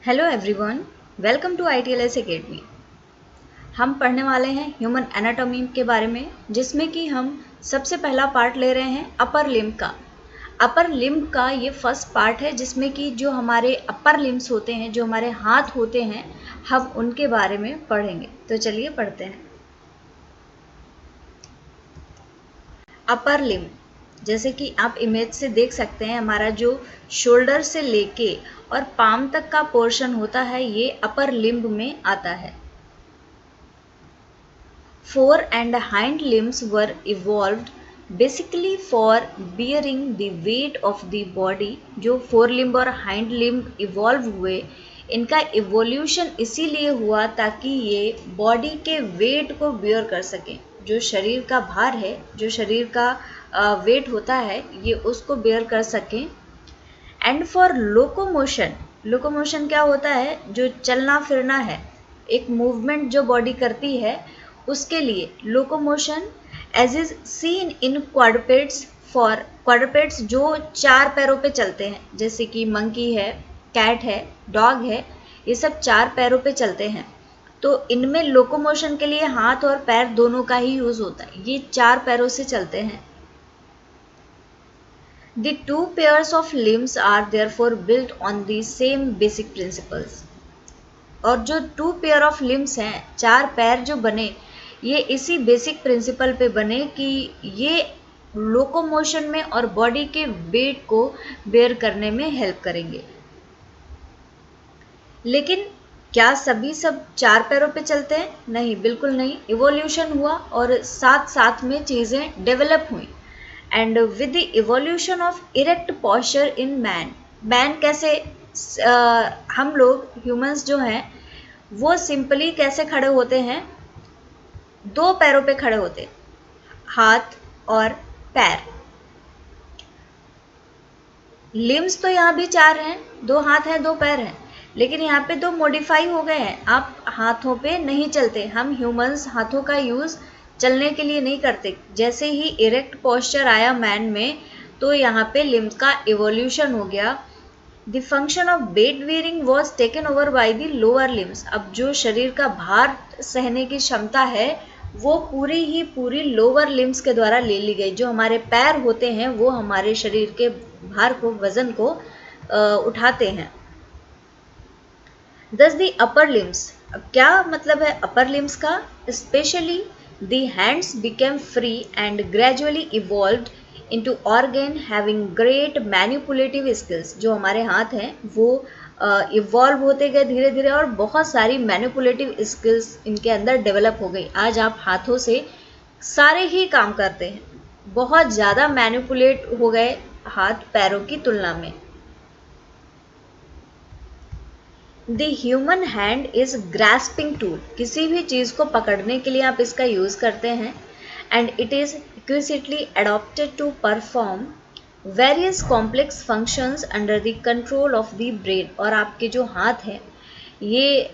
Hello everyone, welcome to ITLS academy. हम पढ़ने वाले हैं ह्यूमन एनाटॉमी के बारे में, जिसमें कि हम सबसे पहला पार्ट ले रहे हैं अपर लिम्ब का। अपर लिम्ब का ये फर्स्ट पार्ट है, जिसमें कि जो हमारे अपर लिम्ब्स होते हैं, जो हमारे हाथ होते हैं, हम उनके बारे में पढ़ेंगे। तो चलिए पढ़ते हैं। अपर लिम्ब, जैसे कि आप इमेज से देख सकते हैं, हमारा जो शोल्डर से लेके और पाम तक का पोर्शन होता है, ये अपर लिम्ब में आता है। Fore and hind limbs were evolved basically for bearing the weight of the body। जो फोर लिम्ब और हाइंड लिम्ब इवॉल्व हुए, इनका इवोल्यूशन इसीलिए हुआ ताकि ये बॉडी के वेट को बेयर कर सकें। जो शरीर का भार है, जो शरीर का वेट होता है, ये उसको बेयर कर सकें। एंड फॉर लोकोमोशन, लोकोमोशन क्या होता है? जो चलना फिरना है, एक मूवमेंट जो बॉडी करती है, उसके लिए locomotion as is seen in quadrupeds. For quadrupeds जो चार पैरों पे चलते हैं, जैसे कि मंकी है, कैट है, डॉग है, ये सब चार पैरों पे चलते हैं। तो इनमें लोकोमोशन के लिए हाथ और पैर दोनों का ही यूज होता है। ये चार पैरों से चलते हैं। The two pairs of limbs are therefore built on the same basic principles। और जो टू पेयर ऑफ लिम्स हैं, चार पैर जो बने, ये इसी बेसिक प्रिंसिपल पे बने कि ये लोकोमोशन में और बॉडी के वेट को बेयर करने में हेल्प करेंगे। लेकिन क्या सभी सब चार पैरों पे चलते हैं? नहीं, बिल्कुल नहीं। इवोल्यूशन हुआ और साथ साथ में चीज़ें डेवलप हुई। And with the evolution of erect posture in man, man कैसे हम लोग ह्यूमंस जो हैं वो सिंपली कैसे खड़े होते हैं? दो पैरों पे खड़े होते, हाथ और पैर। लिम्स तो यहाँ भी चार हैं, दो हाथ हैं, दो पैर हैं, लेकिन यहाँ पे दो मॉडिफाई हो गए हैं। आप हाथों पे नहीं चलते, हम ह्यूमंस हाथों का यूज़ चलने के लिए नहीं करते। जैसे ही इरेक्ट पोस्चर आया मैन में, तो यहाँ पे लिम्स का इवोल्यूशन हो गया। The function of weight bearing was taken over by the lower limbs. अब जो शरीर का भार सहने की क्षमता है, वो पूरी ही पूरी लोअर लिम्स के द्वारा ले ली गई। जो हमारे पैर होते हैं, वो हमारे शरीर के भार को, वजन को उठाते हैं। Thus the upper limbs, अब क्या मतलब है अपर लिम्स का? Specially the hands became free and gradually evolved into organ having great manipulative skills। जो हमारे हाथ हैं वो इवॉल्व होते गए धीरे धीरे, और बहुत सारी मैनिपुलेटिव स्किल्स इनके अंदर डेवलप हो गई। आज आप हाथों से सारे ही काम करते हैं, बहुत ज़्यादा मैनिपुलेट हो गए हाथ पैरों की तुलना में। The human hand is grasping tool, किसी भी चीज़ को पकड़ने के लिए आप इसका यूज़ करते हैं। And it is exquisitely adapted to perform various complex functions under the control of the brain. और आपके जो हाथ हैं, ये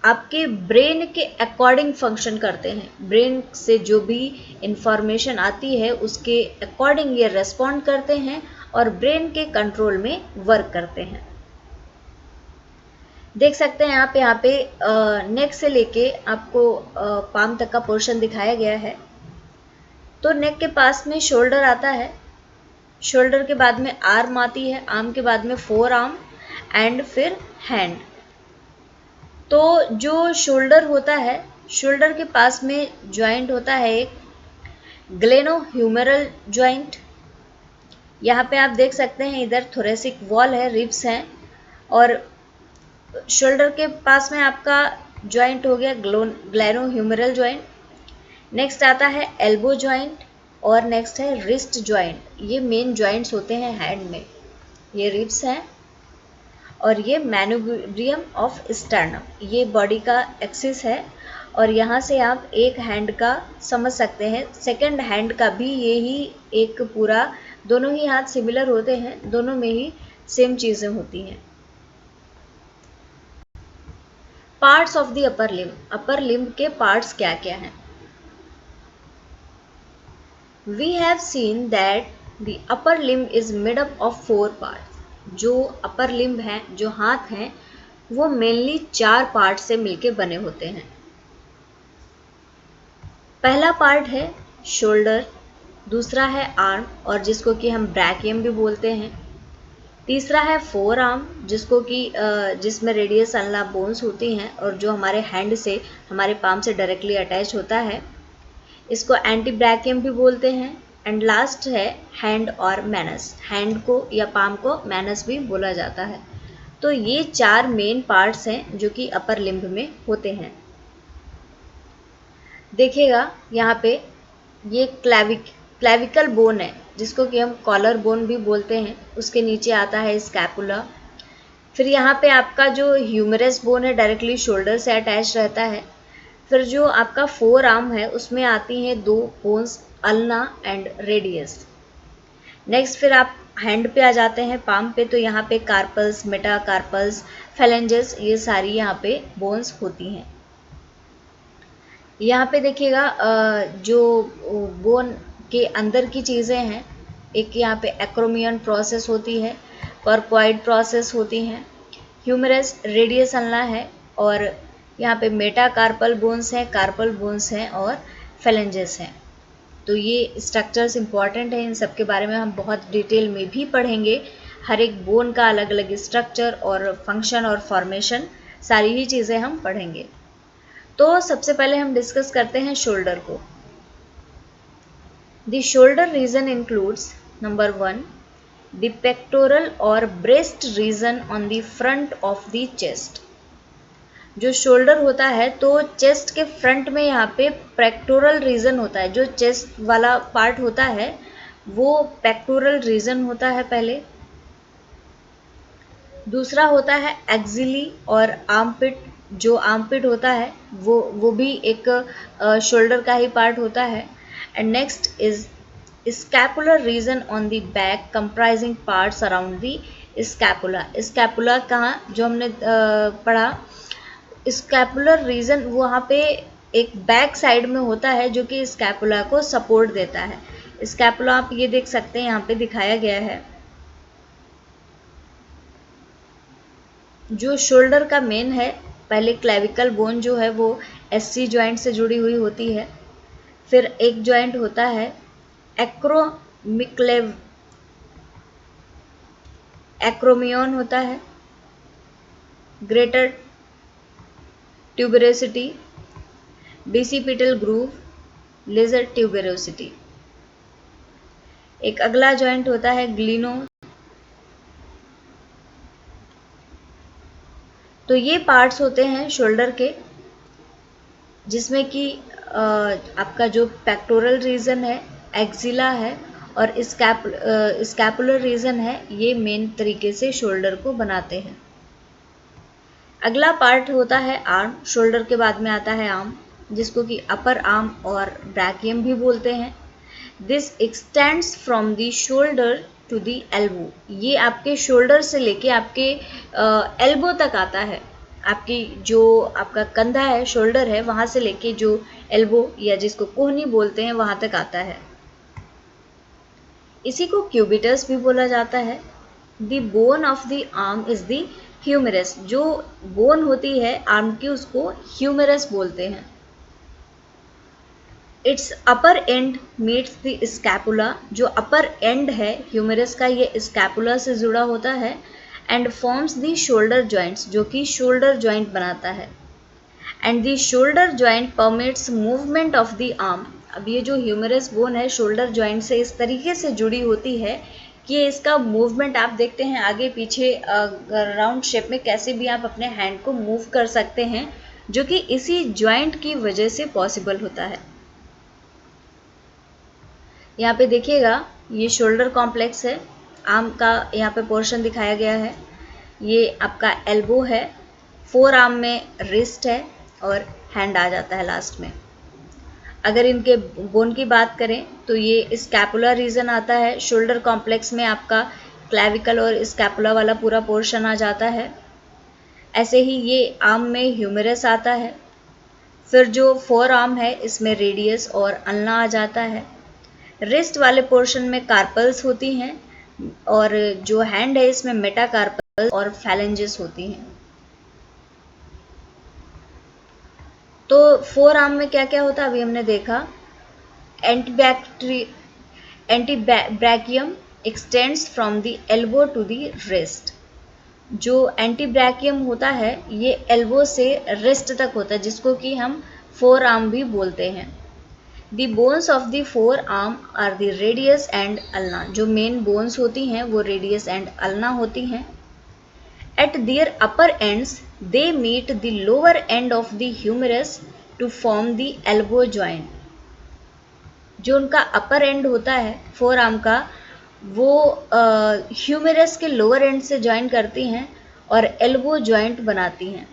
आपके ब्रेन के अकॉर्डिंग फंक्शन करते हैं। ब्रेन से जो भी इंफॉर्मेशन आती है, उसके अकॉर्डिंग ये रेस्पॉन्ड करते हैं और ब्रेन के कंट्रोल में वर्क करते हैं। देख सकते हैं आप यहाँ पे नेक से लेके आपको पाम तक का पोर्शन दिखाया गया है। तो नेक के पास में शोल्डर आता है, शोल्डर के बाद में आर्म आती है, आर्म के बाद में फोर आर्म एंड फिर हैंड। तो जो शोल्डर होता है, शोल्डर के पास में जॉइंट होता है एक ग्लेनोह्यूमेरल जॉइंट। यहाँ पे आप देख सकते हैं, इधर थोरेसिक वॉल है, रिब्स हैं, और शोल्डर के पास में आपका जॉइंट हो गया ग्लेनोह्यूमेरल जॉइंट। नेक्स्ट आता है एल्बो जॉइंट, और नेक्स्ट है रिस्ट जॉइंट। ये मेन जॉइंट्स होते हैं हैंड में। ये रिब्स हैं, और ये मैनुब्रियम ऑफ स्टर्नम, ये बॉडी का एक्सिस है। और यहाँ से आप एक हैंड का समझ सकते हैं, सेकंड हैंड का भी यही एक पूरा, दोनों ही हाथ सिमिलर होते हैं, दोनों में ही सेम चीज़ें होती हैं। Parts of the upper limb, upper limb के पार्ट्स क्या क्या हैं? We have seen that the upper limb is made up of 4 parts. जो अपर लिम्ब हैं, जो हाथ हैं, वो मेनली 4 पार्ट से मिलके बने होते हैं। पहला पार्ट है शोल्डर, दूसरा है आर्म और जिसको कि हम ब्रैकियम भी बोलते हैं, तीसरा है फोर आर्म जिसको कि जिसमें रेडियस अल्ना बोन्स होती हैं और जो हमारे हैंड से, हमारे पाम से डायरेक्टली अटैच होता है, इसको एंटी ब्रैकियम भी बोलते हैं। एंड लास्ट है हैंड और मैनस, हैंड को या पाम को मैनस भी बोला जाता है। तो ये 4 मेन पार्ट्स हैं जो कि अपर लिम्ब में होते हैं। देखिएगा यहाँ पे ये क्लैविकल बोन है जिसको कि हम कॉलर बोन भी बोलते हैं, उसके नीचे आता है स्कैपुला। फिर यहाँ पे आपका जो ह्यूमरस बोन है डायरेक्टली शोल्डर से अटैच रहता है। फिर जो आपका फोर आर्म है उसमें आती हैं 2 bones, ulna and radius. Next फिर आप हैंड पे आ जाते हैं, पाम पे, तो यहाँ पे कार्पल्स, मेटाकार्पल्स, फेलेंजेस, ये सारी यहाँ पे बोन्स होती हैं। यहाँ पे देखिएगा जो बोन के अंदर की चीज़ें हैं, एक यहाँ पे एक्रोमियन प्रोसेस होती है, पर्क्वाइड प्रोसेस होती हैं, ह्यूमरस, रेडियस अल्ना है और यहाँ पे मेटाकार्पल बोन्स हैं, कार्पल बोन्स हैं और फेलेंजेस हैं। तो ये स्ट्रक्चर्स इंपॉर्टेंट हैं, इन सब के बारे में हम बहुत डिटेल में भी पढ़ेंगे। हर एक बोन का अलग अलग स्ट्रक्चर और फंक्शन और फॉर्मेशन, सारी ही चीज़ें हम पढ़ेंगे। तो सबसे पहले हम डिस्कस करते हैं शोल्डर को। The shoulder region includes number 1 the pectoral और breast region on the front of the chest. जो शोल्डर होता है तो चेस्ट के फ्रंट में यहाँ पे पेक्टोरल रीजन होता है, जो चेस्ट वाला पार्ट होता है वो पेक्टोरल रीजन होता है पहले। दूसरा होता है एक्सिली और आर्मपिट, जो आर्मपिट होता है वो भी एक शोल्डर का ही पार्ट होता है। And next is scapular region on the back comprising parts around the scapula. Scapula कहाँ जो हमने पढ़ा, स्कैपुलर रीजन वहाँ पे एक बैक साइड में होता है जो कि स्कैपुला को सपोर्ट देता है। स्कैपुला आप ये देख सकते हैं, यहाँ पे दिखाया गया है। जो शोल्डर का मेन है, पहले क्लेविकल बोन जो है वो एससी जॉइंट से जुड़ी हुई होती है। फिर एक जॉइंट होता है एक्रोमियन होता है, greater tuberosity, bicipital groove, lesser tuberosity. एक अगला जॉइंट होता है ग्लिनो। तो ये पार्ट्स होते हैं शोल्डर के, जिसमें कि आपका जो पेक्टोरल रीजन है, एक्सिला है और स्कैपुलर रीजन है, ये मेन तरीके से शोल्डर को बनाते हैं। अगला पार्ट होता है आर्म। शोल्डर के बाद में आता है आर्म, जिसको कि अपर आर्म और ब्रैकियम भी बोलते हैं। This extends from the shoulder to the elbow. ये आपके शोल्डर से लेके आपके एल्बो तक आता है। आपकी जो आपका कंधा है, शोल्डर है, वहाँ से लेके जो एल्बो या जिसको कोहनी बोलते हैं वहाँ तक आता है। इसी को क्यूबिटस भी बोला जाता है। The bone of the arm is the humerus. जो बोन होती है आर्म की उसको ह्यूमरस बोलते हैं। Its upper end meets the scapula. जो अपर एंड है ह्यूमरस का, ये स्कैपुला से जुड़ा होता है। And forms the shoulder joints, जो कि शोल्डर जॉइंट बनाता है। And the shoulder joint permits movement of the arm. अब ये जो ह्यूमरस बोन है शोल्डर जॉइंट से इस तरीके से जुड़ी होती है कि इसका मूवमेंट आप देखते हैं आगे पीछे राउंड शेप में, कैसे भी आप अपने हैंड को मूव कर सकते हैं, जो कि इसी जॉइंट की वजह से पॉसिबल होता है। यहाँ पे देखिएगा ये शोल्डर कॉम्प्लेक्स है, आर्म का यहाँ पे पोर्शन दिखाया गया है। ये आपका एल्बो है, फोर आर्म में रिस्ट है और हैंड आ जाता है लास्ट में। अगर इनके बोन की बात करें तो ये स्कैपुलर रीजन आता है। शोल्डर कॉम्प्लेक्स में आपका क्लैविकल और स्कैपुला वाला पूरा पोर्शन आ जाता है। ऐसे ही ये आर्म में ह्यूमरस आता है। फिर जो फोर आर्म है इसमें रेडियस और अल्ना आ जाता है। रिस्ट वाले पोर्शन में कार्पल्स होती हैं और जो हैंड है इसमें मेटाकार्पल और फैलेंजेस होती हैं। तो फोर आर्म में क्या क्या होता है अभी हमने देखा। Antebrachium extends from the elbow to the wrist. जो एंटीब्रैकियम होता है ये एल्बो से रिस्ट तक होता है, जिसको कि हम फोर आर्म भी बोलते हैं। The bones of the forearm are the radius and ulna. जो मेन बोन्स होती हैं वो रेडियस एंड अल्ना होती हैं। At their upper ends, they meet the lower end of the humerus to form the elbow joint. जो उनका अपर and होता है फोर आर्म का, वो ह्यूमेरस के लोअर एंड से ज्वाइन करती हैं और एल्बो जॉइंट बनाती हैं।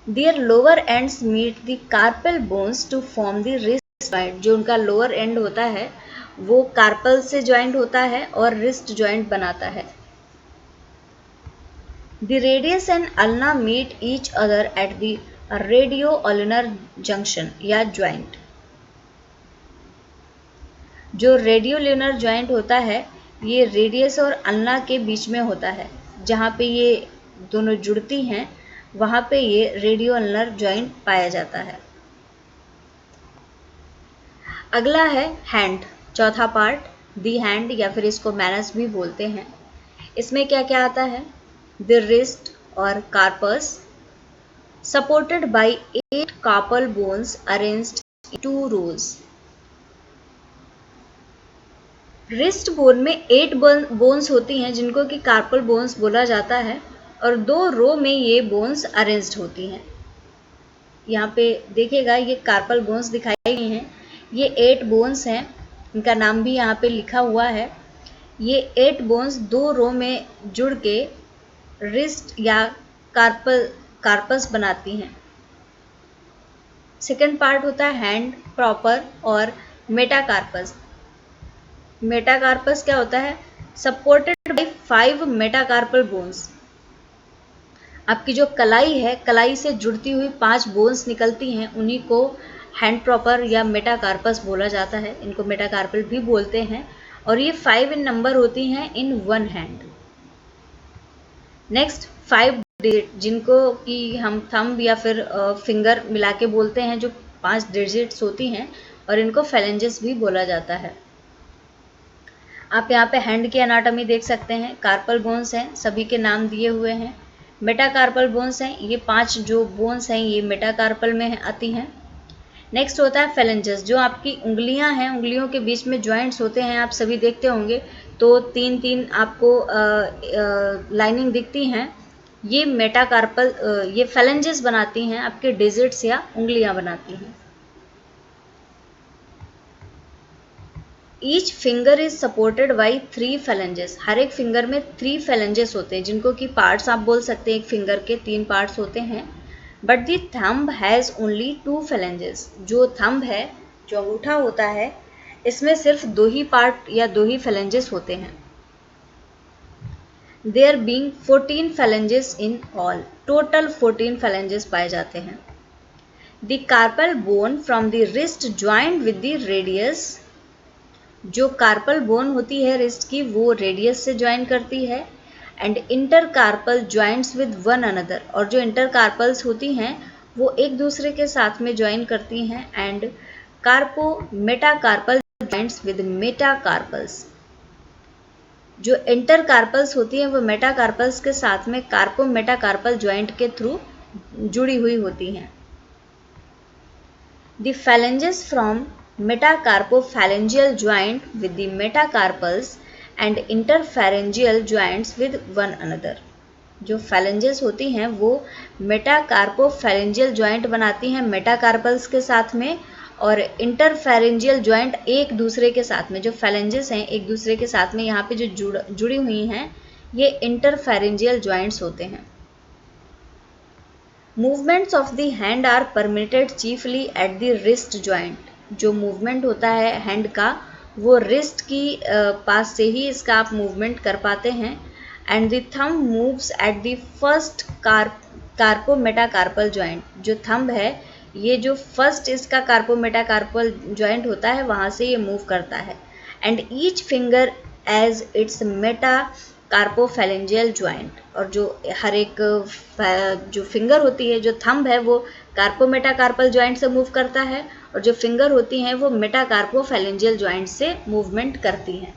Their lower ends meet the carpal bones to form the wrist joint. जो उनका लोअर एंड होता है वो कार्पल से ज्वाइंट होता है और रिस्ट जॉइंट बनाता है। The radius and ulna meet each other at the radio-ulnar junction या joint. जो रेडियोल्यूनर जॉइंट होता है ये रेडियस और अल्ना के बीच में होता है। जहाँ पे ये दोनों जुड़ती हैं वहाँ पे ये रेडियोल्नर जॉइंट पाया जाता है। अगला है हैंड, चौथा पार्ट, दी हैंड या फिर इसको मैनस भी बोलते हैं। इसमें क्या क्या आता है। The wrist or carpus supported by 8 carpal bones arranged in 2 rows. Wrist bone में 8 बोन्स होती हैं जिनको कि कार्पल बोन्स बोला जाता है और 2 रो में ये बोन्स अरेंज्ड होती हैं। यहाँ पे देखिएगा ये कार्पल बोन्स दिखाई गई हैं। ये 8 बोन्स हैं, इनका नाम भी यहाँ पे लिखा हुआ है। ये 8 बोन्स 2 रो में जुड़ के रिस्ट या कार्पस बनाती हैं। सेकंड पार्ट होता है हैंड प्रॉपर और मेटाकार्पस। मेटाकार्पस क्या होता है। Supported by 5 metacarpal bones. आपकी जो कलाई है, कलाई से जुड़ती हुई 5 बोन्स निकलती हैं, उन्हीं को हैंड प्रॉपर या मेटाकार्पस बोला जाता है। इनको मेटाकार्पल भी बोलते हैं और ये 5 इन नंबर होती हैं in one hand. Next 5 digit, जिनको कि हम थंब या फिर फिंगर मिला के बोलते हैं, जो 5 डिजिट्स होती हैं और इनको फेलेंजेस भी बोला जाता है। आप यहाँ पे हैंड की एनाटॉमी देख सकते हैं। कार्पल बोन्स हैं, सभी के नाम दिए हुए हैं। मेटाकार्पल बोन्स हैं, ये 5 जो बोन्स हैं ये मेटाकार्पल में आती हैं। नेक्स्ट होता है फेलेंजेस, जो आपकी उंगलियां हैं, उंगलियों के बीच में जॉइंट्स होते हैं, आप सभी देखते होंगे तो 3-3 आपको लाइनिंग दिखती हैं। ये मेटाकार्पल ये फेलेंजेस बनाती हैं, आपके डिजिट्स या उंगलियां बनाती हैं। Each finger is supported by 3 phalanges. हर एक फिंगर में 3 फेलेंजेस होते हैं, जिनको कि पार्ट्स आप बोल सकते हैं। एक फिंगर के 3 पार्ट्स होते हैं। But the thumb has only 2 phalanges. जो थंब है, जो अंगूठा होता है, इसमें सिर्फ 2 ही पार्ट या 2 ही फेलेंजेस होते हैं। There being 14 phalanges in all. Total 14 phalanges पाए जाते हैं। The carpal bone from the wrist joint with the radius. जो कार्पल बोन होती है रिस्ट की, वो रेडियस से ज्वाइन करती है। And intercarpal joints with one another. और जो इंटरकार्पल्स होती हैं वो एक दूसरे के साथ में ज्वाइन करती हैं। And carpometacarpal joints with metacarpals. जो इंटरकार्पल्स होती हैं वो मेटाकार्पल्स के साथ में कार्पो मेटाकार्पल ज्वाइंट के थ्रू जुड़ी हुई होती हैं। The phalanges from metacarpophalangeal joint with the metacarpals and interphalangeal joints with one another. जो phalanges होती हैं वो metacarpophalangeal joint बनाती हैं मेटाकार्पल्स के साथ में, और इंटरफेरेंजियल ज्वाइंट एक दूसरे के साथ में। जो phalanges हैं एक दूसरे के साथ में यहाँ पे जो जुड़ी हुई हैं ये इंटरफेरेंजियल ज्वाइंट्स होते हैं। Movements of the hand are permitted chiefly at the wrist joint. जो मूवमेंट होता है हैंड का वो रिस्ट की पास से ही इसका आप मूवमेंट कर पाते हैं। And the thumb moves at the first carpometacarpal joint. जो थंब है ये जो फर्स्ट इसका कार्पो मेटाकार्पल जॉइंट होता है वहाँ से ये मूव करता है। And each finger as its metacarpophalangeal joint, और जो हर एक जो फिंगर होती है, जो थंब है, वो कार्पोमेटाकार्पल ज्वाइंट से मूव करता है, और जो फिंगर होती हैं वो मेटाकार्पोफैलेंजियल ज्वाइंट से मूवमेंट करती हैं।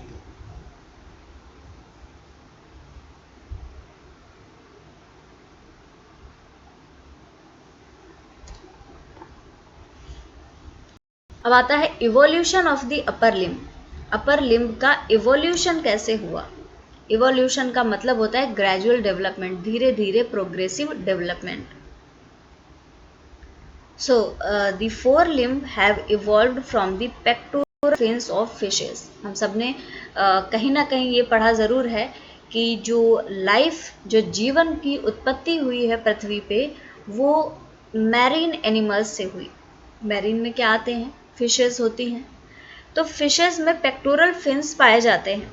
अब आता है evolution of the upper limb. Upper limb का इवोल्यूशन कैसे हुआ? इवोल्यूशन का मतलब होता है ग्रेजुअल डेवलपमेंट, धीरे धीरे progressive development. So the four limb have evolved from the pectoral fins of fishes. हम सबने कहीं ना कहीं ये पढ़ा ज़रूर है कि जो लाइफ, जो जीवन की उत्पत्ति हुई है पृथ्वी पे, वो मैरीन एनिमल्स से हुई। मैरीन में क्या आते हैं? फिशेस होती हैं। तो फिशेस में पेक्टोरल फिन्स पाए जाते हैं।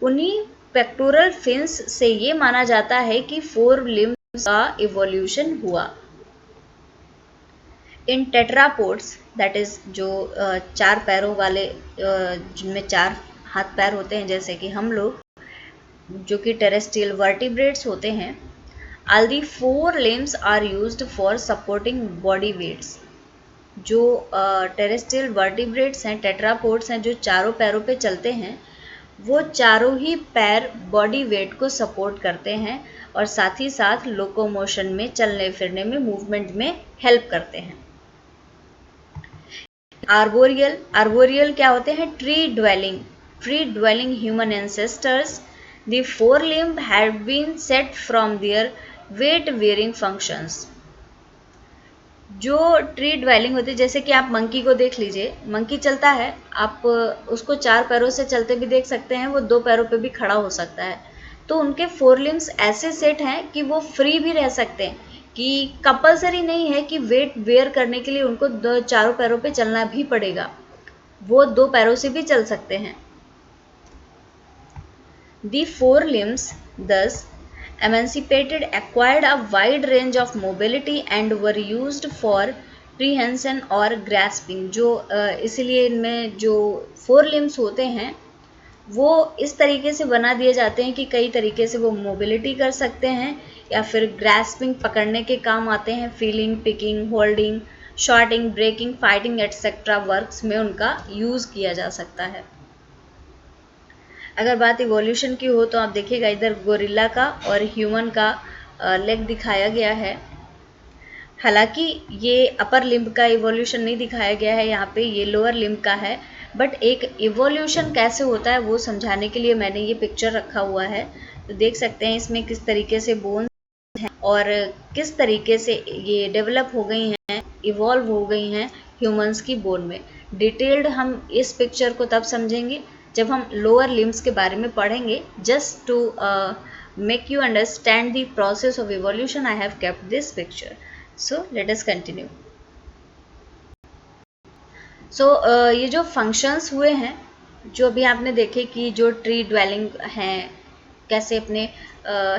उन्हीं पेक्टोरल फिन्स से ये माना जाता है कि फोर लिम्ब्स का इवोल्यूशन हुआ। इन टेट्रापोड्स, दैट इज जो चार पैरों वाले, जिनमें चार हाथ पैर होते हैं जैसे कि हम लोग, जो कि टेरेस्ट्रियल वर्टिब्रेट्स होते हैं, all the four limbs are used for supporting body weights. जो टेरेस्ट्रियल वर्टिब्रेट्स हैं, टेट्रापोड्स हैं, जो चारों पैरों पे चलते हैं, वो चारों ही पैर बॉडी वेट को सपोर्ट करते हैं और साथ ही साथ लोकोमोशन में, चलने फिरने में, मूवमेंट में हेल्प करते हैं। आर्बोरियल, आर्बोरियल क्या होते हैं? Tree dwelling human ancestors. The forelimb had been set from their weight bearing functions. जो ट्री ड्वेलिंग होती है, जैसे कि आप मंकी को देख लीजिए, मंकी चलता है, आप उसको चार पैरों से चलते भी देख सकते हैं, वो दो पैरों पे भी खड़ा हो सकता है। तो उनके फोर लिम्स ऐसे सेट हैं कि वो फ्री भी रह सकते हैं, कि कंपल्सरी नहीं है कि वेट बेयर करने के लिए उनको दो चारों पैरों पे चलना भी पड़ेगा, वो दो पैरों से भी चल सकते हैं। The four limbs thus emancipated acquired a wide range of mobility and were used for prehension और grasping। जो इसलिए इनमें जो फोर लिम्स होते हैं वो इस तरीके से बना दिए जाते हैं कि कई तरीके से वो मोबिलिटी कर सकते हैं, या फिर ग्रास्पिंग, पकड़ने के काम आते हैं, feeling, picking, holding, sorting, breaking, fighting etcetera works में उनका यूज़ किया जा सकता है। अगर बात इवोल्यूशन की हो तो आप देखिएगा इधर गोरिल्ला का और ह्यूमन का लेग दिखाया गया है। हालांकि ये अपर लिम्ब का इवोल्यूशन नहीं दिखाया गया है यहाँ पे, ये लोअर लिम्ब का है, बट एक इवोल्यूशन कैसे होता है वो समझाने के लिए मैंने ये पिक्चर रखा हुआ है। तो देख सकते हैं इसमें किस तरीके से बोन्स हैं और किस तरीके से ये डेवलप हो गई हैं, इवॉल्व हो गई हैं ह्यूमंस की बोन में। डिटेल्ड हम इस पिक्चर को तब समझेंगे जब हम लोअर लिम्स के बारे में पढ़ेंगे। Just to make you understand the process of evolution I have kept this picture. So let us continue. So ये जो फंक्शंस हुए हैं, जो अभी आपने देखे कि जो ट्री ड्वेलिंग हैं कैसे अपने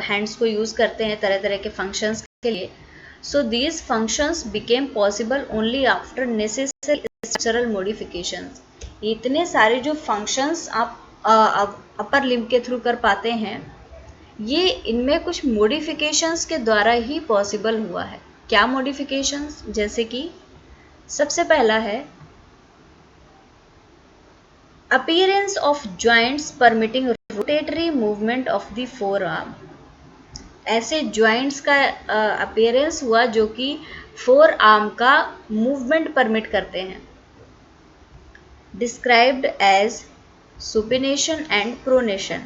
हैंड्स को यूज़ करते हैं तरह तरह के फंक्शंस के लिए। So these functions became possible only after necessary structural modifications. इतने सारे जो फंक्शंस आप अपर लिम्ब के थ्रू कर पाते हैं, ये इनमें कुछ मॉडिफिकेशंस के द्वारा ही पॉसिबल हुआ है। क्या मॉडिफिकेशंस? जैसे कि सबसे पहला है appearance of joints permitting rotatory movement of the forearm. ऐसे जॉइंट्स का अपीयरेंस हुआ जो कि फोर आर्म का मूवमेंट परमिट करते हैं। Described as supination and pronation,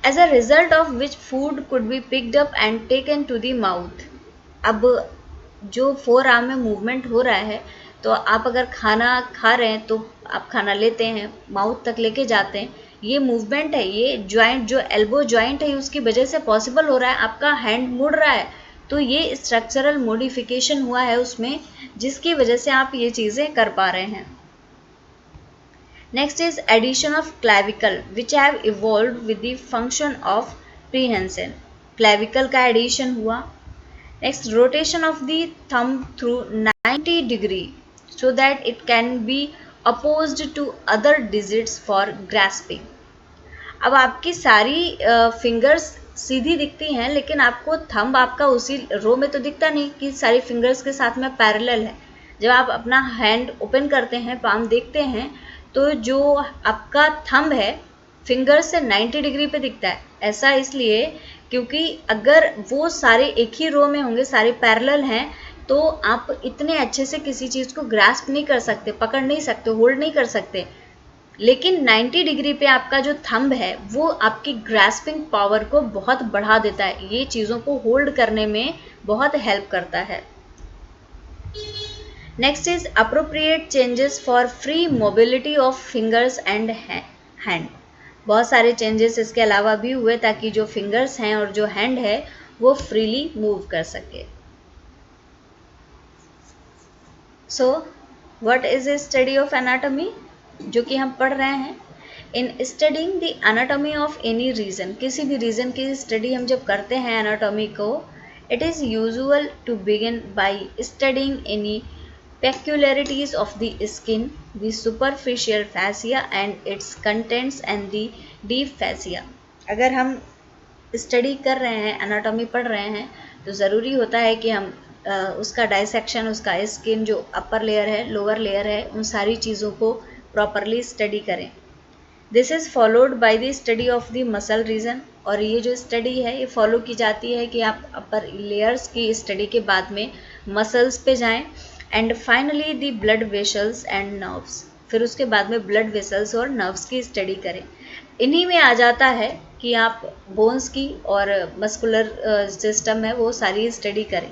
as a result of which food could be picked up and taken to the mouth। अब जो फोर आर्म में मूवमेंट हो रहा है, तो आप अगर खाना खा रहे हैं तो आप खाना लेते हैं, माउथ तक लेके जाते हैं, ये मूवमेंट है, ये जॉइंट जो एल्बो जॉइंट है उसकी वजह से पॉसिबल हो रहा है। आपका हैंड मुड़ रहा है तो ये स्ट्रक्चरल मॉडिफिकेशन हुआ है उसमें, जिसकी वजह से आप ये चीज़ें कर पा रहे हैं। Next is addition of clavicle which have evolved with the function of prehension। clavicle का addition हुआ। Next, rotation of the thumb through 90 degree so that it can be opposed to other digits for grasping। अब आपकी सारी fingers सीधी दिखती हैं, लेकिन आपको thumb आपका उसी रो में तो दिखता नहीं कि सारी फिंगर्स के साथ में पैरेलल है। जब आप अपना हैंड ओपन करते हैं, पाम देखते हैं, तो जो आपका थंब है फिंगर से 90 डिग्री पे दिखता है। ऐसा इसलिए क्योंकि अगर वो सारे एक ही रो में होंगे, सारे पैरेलल हैं, तो आप इतने अच्छे से किसी चीज़ को ग्रास्प नहीं कर सकते, पकड़ नहीं सकते, होल्ड नहीं कर सकते। लेकिन 90 डिग्री पे आपका जो थंब है वो आपकी ग्रास्पिंग पावर को बहुत बढ़ा देता है, ये चीज़ों को होल्ड करने में बहुत हेल्प करता है। Next is appropriate changes for free mobility of fingers and hand. बहुत सारे चेंजेस इसके अलावा भी हुए ताकि जो फिंगर्स हैं और जो हैंड है वो फ्रीली मूव कर सके। So what is a study of anatomy, जो कि हम पढ़ रहे हैं। In studying the anatomy of any region, किसी भी रीजन की स्टडी हम जब करते हैं एनाटॉमी को, it is usual to begin by studying any peculiarities of the skin, the superficial fascia and its contents and the deep fascia। अगर हम स्टडी कर रहे हैं, एनाटॉमी पढ़ रहे हैं, तो ज़रूरी होता है कि हम उसका डाइसेक्शन, उसका स्किन जो अपर लेयर है, लोअर लेयर है, उन सारी चीज़ों को प्रॉपरली स्टडी करें। This is followed by the study of the muscle region, और ये जो स्टडी है ये फॉलो की जाती है कि आप अपर लेयर्स की स्टडी के बाद में मसल्स पे जाएं, and finally the blood vessels and nerves, फिर उसके बाद में ब्लड वेसल्स और नर्व्स की स्टडी करें। इन्हीं में आ जाता है कि आप बोन्स की और मस्कुलर सिस्टम है वो सारी स्टडी करें।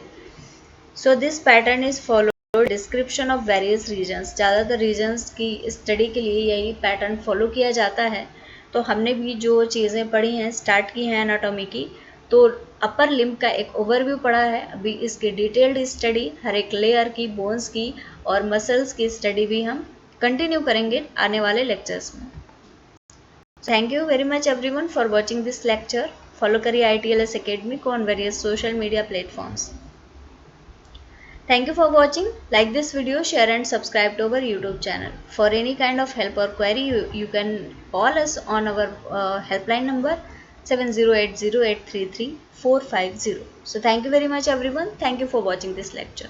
So this pattern is follow description of various regions, ज़्यादातर रीजन्स की स्टडी के लिए यही पैटर्न फॉलो किया जाता है। तो हमने भी जो चीज़ें पढ़ी हैं, स्टार्ट की हैं एनाटॉमी की, तो अपर लिम्ब का एक ओवरव्यू पढ़ा है, अभी इसकी डिटेल्ड स्टडी हर एक लेयर की, बोन्स की और मसल्स की स्टडी भी हम कंटिन्यू करेंगे आने वाले लेक्चर्स में। Thank you very much everyone for watching this lecture. Follow करिए ITLS अकेडमी को on various social media platforms. Thank you for watching. Like this video, share and subscribe to our YouTube channel. For any kind of help or query, you can call us on our helpline number 7080833450. So thank you very much everyone. Thank you for watching this lecture.